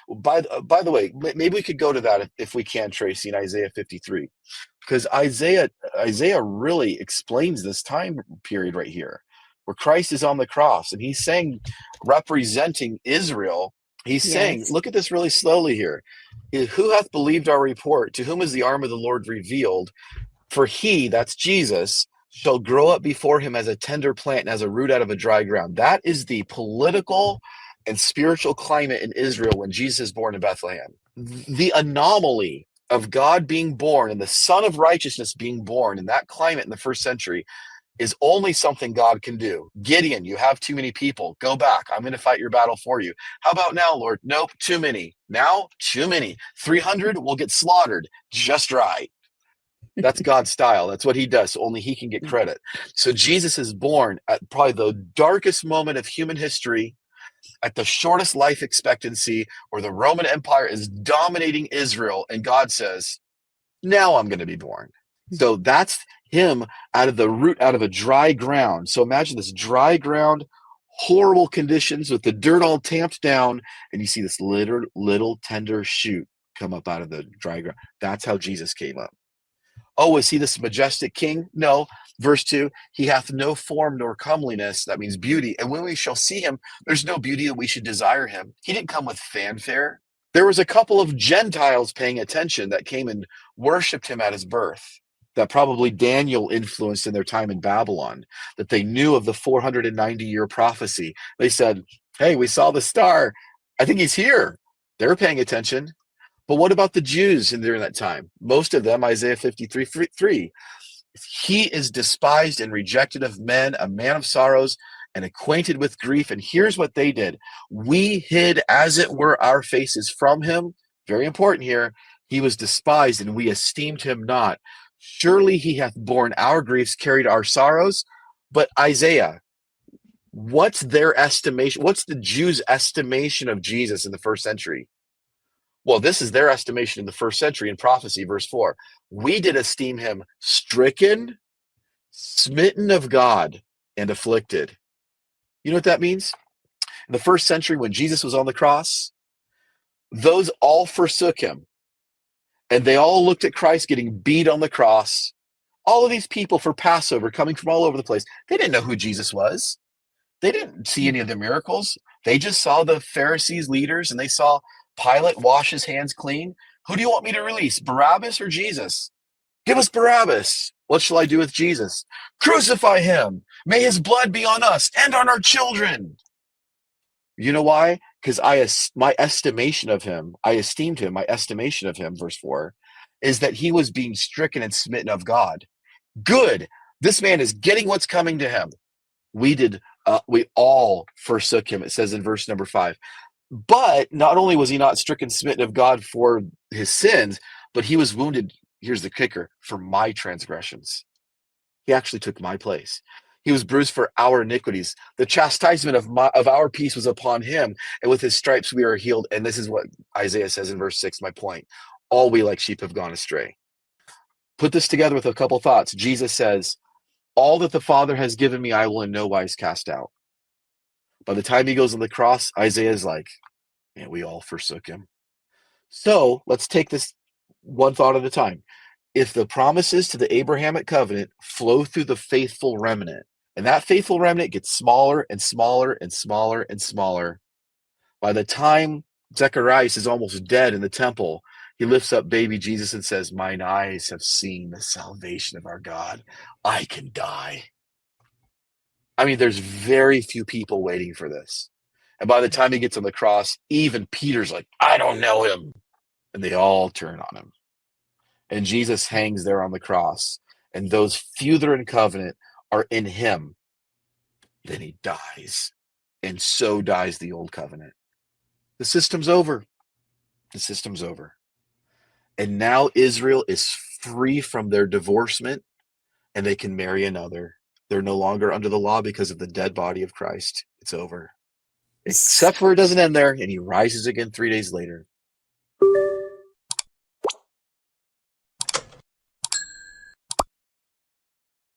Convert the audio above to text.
By the way, maybe we could go to that if we can, Tracy, in Isaiah 53, because Isaiah really explains this time period right here, where Christ is on the cross, and he's saying, representing Israel, he's saying, Yes. look at this really slowly here. Who hath believed our report? To whom is the arm of the Lord revealed? For he, that's Jesus, shall grow up before him as a tender plant and as a root out of a dry ground. That is the political and spiritual climate in Israel when Jesus is born in Bethlehem. The anomaly of God being born and the Son of Righteousness being born in that climate in the first century is only something God can do. Gideon, you have too many people. Go back. I'm going to fight your battle for you. How about now, Lord? Nope, too many. Now, too many. 300 will get slaughtered just right. That's God's style. That's what he does. So only he can get credit. So Jesus is born at probably the darkest moment of human history, at the shortest life expectancy, where the Roman Empire is dominating Israel. And God says, now I'm going to be born. So that's him out of the root, out of a dry ground. So imagine this dry ground, horrible conditions with the dirt all tamped down. And you see this little tender shoot come up out of the dry ground. That's how Jesus came up. Oh, is he this majestic king? No. Verse 2, he hath no form nor comeliness. That means beauty. And when we shall see him, there's no beauty that we should desire him. He didn't come with fanfare. There was a couple of Gentiles paying attention that came and worshiped him at his birth, that probably Daniel influenced in their time in Babylon, that they knew of the 490-year prophecy. They said, hey, we saw the star. I think he's here. They're paying attention. But what about the Jews during that time? Most of them, Isaiah 53:3. He is despised and rejected of men, a man of sorrows and acquainted with grief. And here's what they did. We hid, as it were, our faces from him. Very important here. He was despised and we esteemed him not. Surely he hath borne our griefs, carried our sorrows. But Isaiah, what's their estimation? What's the Jews' estimation of Jesus in the first century? Well, this is their estimation in the first century in prophecy, verse 4. We did esteem him stricken, smitten of God, and afflicted. You know what that means? In the first century, when Jesus was on the cross, those all forsook him. And they all looked at Christ getting beat on the cross. All of these people for Passover coming from all over the place. They didn't know who Jesus was. They didn't see any of the miracles. They just saw the Pharisees' leaders and they saw Pilate wash his hands clean. Who do you want me to release, Barabbas or Jesus? Give us Barabbas. What shall I do with Jesus? Crucify him. May his blood be on us and on our children. You know why? Because my estimation of him, I esteemed him, my estimation of him, verse 4, is that he was being stricken and smitten of God. Good. This man is getting what's coming to him. We all forsook him, it says in verse number 5. But not only was he not stricken, smitten of God for his sins, but he was wounded, here's the kicker, for my transgressions. He actually took my place. He was bruised for our iniquities. The chastisement of our peace was upon him, and with his stripes we are healed. And this is what Isaiah says in verse 6, my point. All we like sheep have gone astray. Put this together with a couple thoughts. Jesus says, all that the Father has given me, I will in no wise cast out. By the time he goes on the cross, Isaiah is like, man, we all forsook him. So let's take this one thought at a time. If the promises to the Abrahamic covenant flow through the faithful remnant, and that faithful remnant gets smaller and smaller and smaller and smaller, by the time Zacharias is almost dead in the temple, he lifts up baby Jesus and says, mine eyes have seen the salvation of our God. I can die. I mean, there's very few people waiting for this. And by the time he gets on the cross, even Peter's like, I don't know him. And they all turn on him. And Jesus hangs there on the cross. And those few that are in covenant are in him. Then he dies. And so dies the old covenant. The system's over. The system's over. And now Israel is free from their divorcement and they can marry another. They're no longer under the law because of the dead body of Christ. It's over. Except for it doesn't end there, and he rises again 3 days later.